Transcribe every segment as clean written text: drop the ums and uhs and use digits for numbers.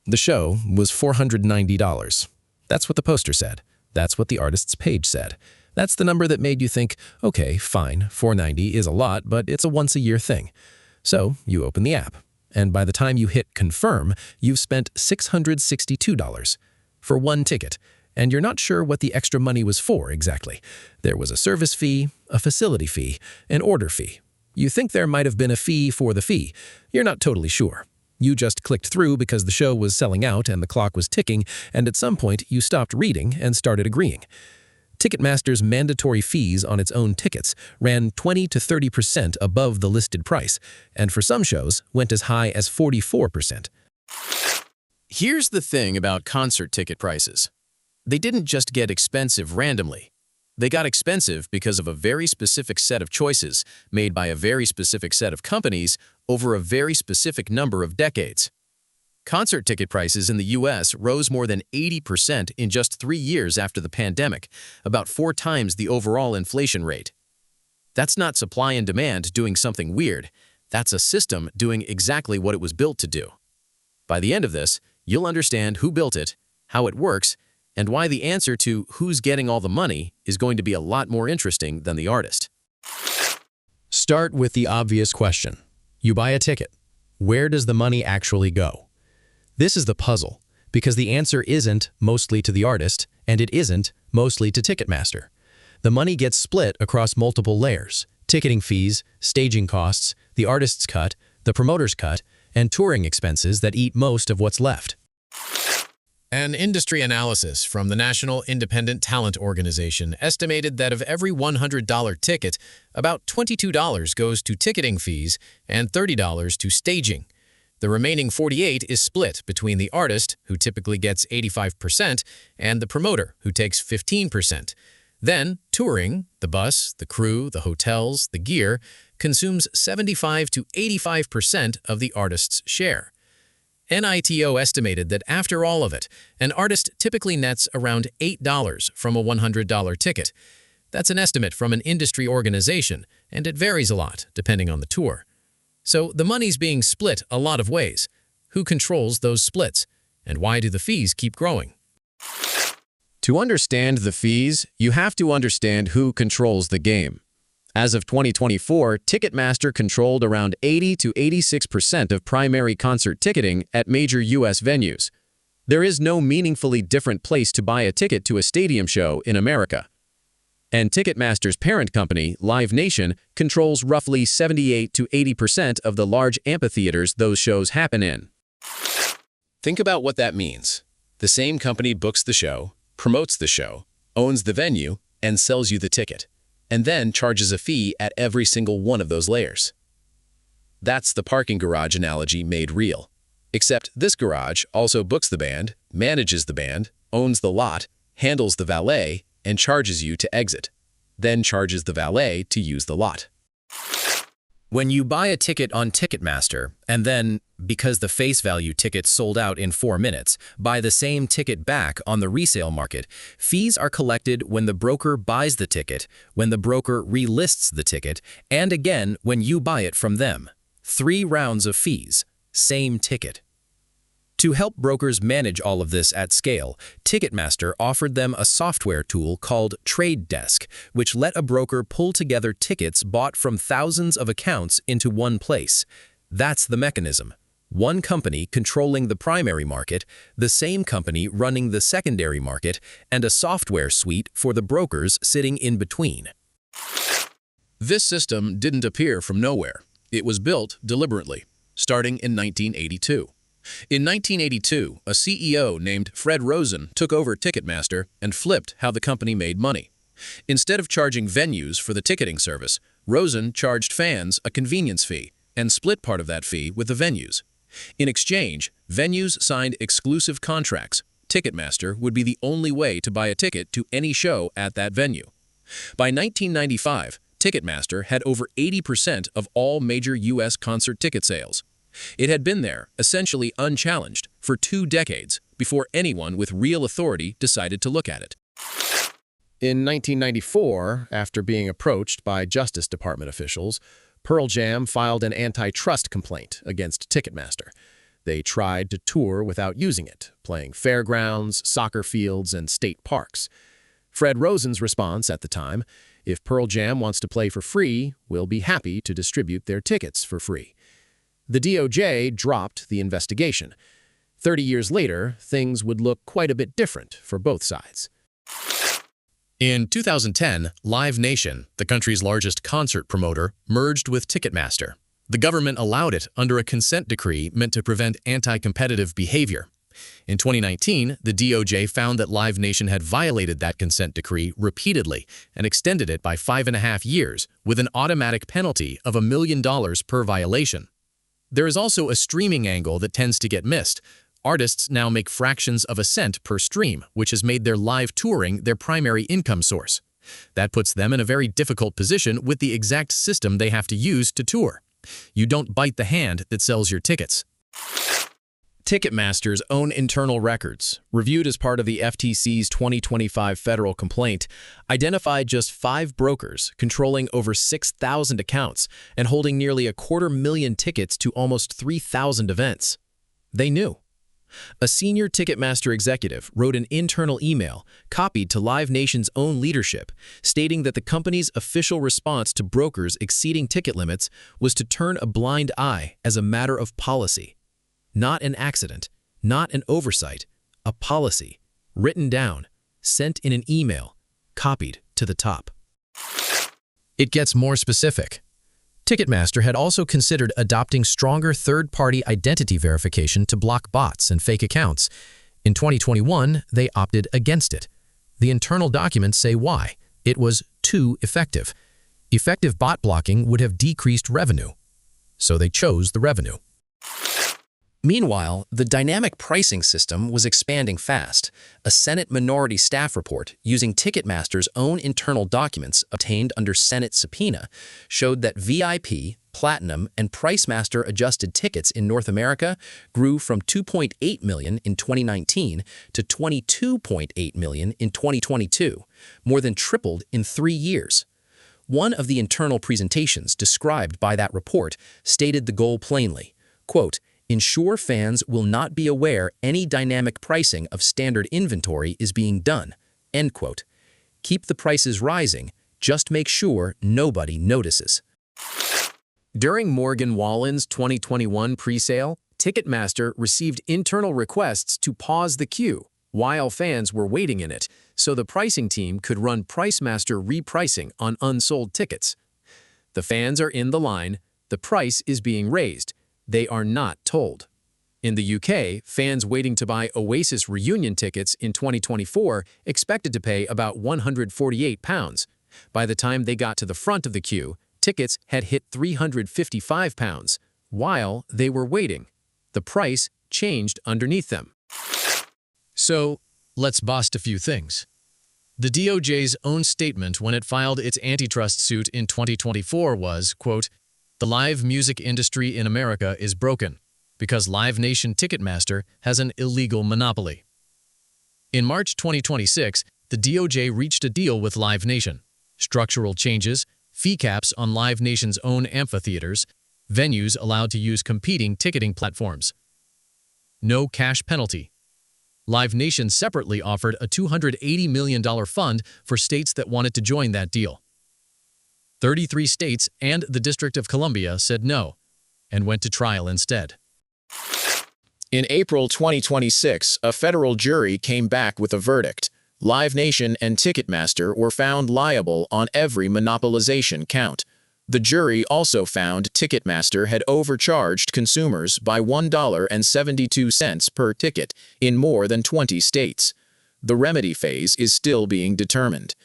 The show was $490. That's what the poster said. That's what the artist's page said. That's the number that made you think, okay, fine, $490 is a lot, but it's a once-a-year thing. So you open the app, and by the time you hit confirm, you've spent $662 for one ticket, and you're not sure what the extra money was for exactly. There was a service fee, a facility fee, an order fee. You think there might have been a fee for the fee. You're not totally sure. You just clicked through because the show was selling out and the clock was ticking, and at some point you stopped reading and started agreeing. Ticketmaster's mandatory fees on its own tickets ran 20 to 30% above the listed price, and for some shows went as high as 44%. Here's the thing about concert ticket prices. They didn't just get expensive randomly. They got expensive because of a very specific set of choices made by a very specific set of companies over a very specific number of decades. Concert ticket prices in the U.S. rose more than 80% in just 3 years after the pandemic, about 4 times the overall inflation rate. That's not supply and demand doing something weird. That's a system doing exactly what it was built to do. By the end of this, you'll understand who built it, how it works, and why the answer to who's getting all the money is going to be a lot more interesting than the artist. Start with the obvious question. You buy a ticket. Where does the money actually go? This is the puzzle, because the answer isn't mostly to the artist, and it isn't mostly to Ticketmaster. The money gets split across multiple layers: ticketing fees, staging costs, the artist's cut, the promoter's cut, and touring expenses that eat most of what's left. An industry analysis from the National Independent Talent Organization estimated that of every $100 ticket, about $22 goes to ticketing fees and $30 to staging. The remaining 48 is split between the artist, who typically gets 85%, and the promoter, who takes 15%. Then, touring, the bus, the crew, the hotels, the gear, consumes 75 to 85% of the artist's share. NITO estimated that after all of it, an artist typically nets around $8 from a $100 ticket. That's an estimate from an industry organization, and it varies a lot depending on the tour. So the money's being split a lot of ways. Who controls those splits? And why do the fees keep growing? To understand the fees, you have to understand who controls the game. As of 2024, Ticketmaster controlled around 80 to 86% of primary concert ticketing at major U.S. venues. There is no meaningfully different place to buy a ticket to a stadium show in America. And Ticketmaster's parent company, Live Nation, controls roughly 78 to 80% of the large amphitheaters those shows happen in. Think about what that means. The same company books the show, promotes the show, owns the venue, and sells you the ticket, and then charges a fee at every single one of those layers. That's the parking garage analogy made real. Except this garage also books the band, manages the band, owns the lot, handles the valet, and charges you to exit, then charges the valet to use the lot. When you buy a ticket on Ticketmaster, and then, because the face value ticket sold out in 4 minutes, buy the same ticket back on the resale market, fees are collected when the broker buys the ticket, when the broker relists the ticket, and again when you buy it from them. 3 rounds of fees, same ticket. To help brokers manage all of this at scale, Ticketmaster offered them a software tool called Trade Desk, which let a broker pull together tickets bought from thousands of accounts into one place. That's the mechanism. One company controlling the primary market, the same company running the secondary market, and a software suite for the brokers sitting in between. This system didn't appear from nowhere. It was built deliberately, starting in 1982. In 1982, a CEO named Fred Rosen took over Ticketmaster and flipped how the company made money. Instead of charging venues for the ticketing service, Rosen charged fans a convenience fee and split part of that fee with the venues. In exchange, venues signed exclusive contracts. Ticketmaster would be the only way to buy a ticket to any show at that venue. By 1995, Ticketmaster had over 80% of all major U.S. concert ticket sales. It had been there, essentially unchallenged, for 2 decades before anyone with real authority decided to look at it. In 1994, after being approached by Justice Department officials, Pearl Jam filed an antitrust complaint against Ticketmaster. They tried to tour without using it, playing fairgrounds, soccer fields, and state parks. Fred Rosen's response at the time, "If Pearl Jam wants to play for free, we'll be happy to distribute their tickets for free." The DOJ dropped the investigation. 30 years later, things would look quite a bit different for both sides. In 2010, Live Nation, the country's largest concert promoter, merged with Ticketmaster. The government allowed it under a consent decree meant to prevent anti-competitive behavior. In 2019, the DOJ found that Live Nation had violated that consent decree repeatedly and extended it by 5.5 years with an automatic penalty of $1 million per violation. There is also a streaming angle that tends to get missed. Artists now make fractions of a cent per stream, which has made their live touring their primary income source. That puts them in a very difficult position with the exact system they have to use to tour. You don't bite the hand that sells your tickets. Ticketmaster's own internal records, reviewed as part of the FTC's 2025 federal complaint, identified just 5 brokers controlling over 6,000 accounts and holding nearly 250,000 tickets to almost 3,000 events. They knew. A senior Ticketmaster executive wrote an internal email copied to Live Nation's own leadership, stating that the company's official response to brokers exceeding ticket limits was to turn a blind eye as a matter of policy. Not an accident, not an oversight, a policy, written down, sent in an email, copied to the top. It gets more specific. Ticketmaster had also considered adopting stronger third-party identity verification to block bots and fake accounts. In 2021, they opted against it. The internal documents say why. It was too effective. Effective bot blocking would have decreased revenue. So they chose the revenue. Meanwhile, the dynamic pricing system was expanding fast. A Senate Minority Staff report using Ticketmaster's own internal documents obtained under Senate subpoena showed that VIP, Platinum, and PriceMaster adjusted tickets in North America grew from 2.8 million in 2019 to 22.8 million in 2022, more than tripled in 3 years. One of the internal presentations described by that report stated the goal plainly, quote, "Ensure fans will not be aware any dynamic pricing of standard inventory is being done." End quote. Keep the prices rising, just make sure nobody notices. During Morgan Wallen's 2021 presale, Ticketmaster received internal requests to pause the queue while fans were waiting in it, so the pricing team could run PriceMaster repricing on unsold tickets. The fans are in the line, the price is being raised. They are not told. In the UK, fans waiting to buy Oasis reunion tickets in 2024 expected to pay about £148. By the time they got to the front of the queue, tickets had hit £355 while they were waiting. The price changed underneath them. So, let's bust a few things. The DOJ's own statement when it filed its antitrust suit in 2024 was, quote, "The live music industry in America is broken because Live Nation Ticketmaster has an illegal monopoly." In March 2026, the DOJ reached a deal with Live Nation. Structural changes, fee caps on Live Nation's own amphitheaters, venues allowed to use competing ticketing platforms. No cash penalty. Live Nation separately offered a $280 million fund for states that wanted to join that deal. 33 states and the District of Columbia said no and went to trial instead. In April 2026, a federal jury came back with a verdict. Live Nation and Ticketmaster were found liable on every monopolization count. The jury also found Ticketmaster had overcharged consumers by $1.72 per ticket in more than 20 states. The remedy phase is still being determined.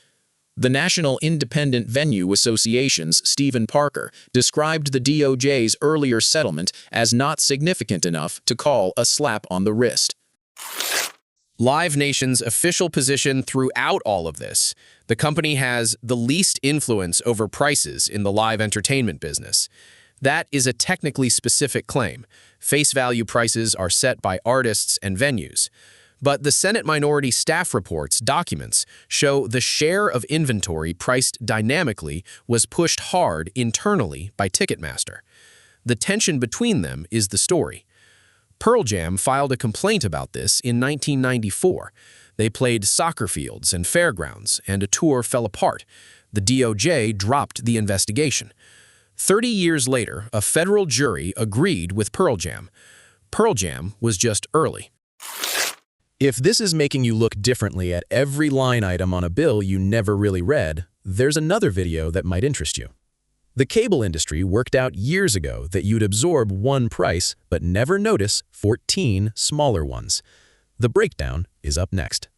The National Independent Venue Association's Stephen Parker described the DOJ's earlier settlement as not significant enough to call a slap on the wrist. Live Nation's official position throughout all of this: the company has the least influence over prices in the live entertainment business. That is a technically specific claim. Face value prices are set by artists and venues. But the Senate Minority Staff report's documents show the share of inventory priced dynamically was pushed hard internally by Ticketmaster. The tension between them is the story. Pearl Jam filed a complaint about this in 1994. They played soccer fields and fairgrounds, and a tour fell apart. The DOJ dropped the investigation. 30 years later, a federal jury agreed with Pearl Jam. Pearl Jam was just early. If this is making you look differently at every line item on a bill you never really read, there's another video that might interest you. The cable industry worked out years ago that you'd absorb one price but never notice 14 smaller ones. The breakdown is up next.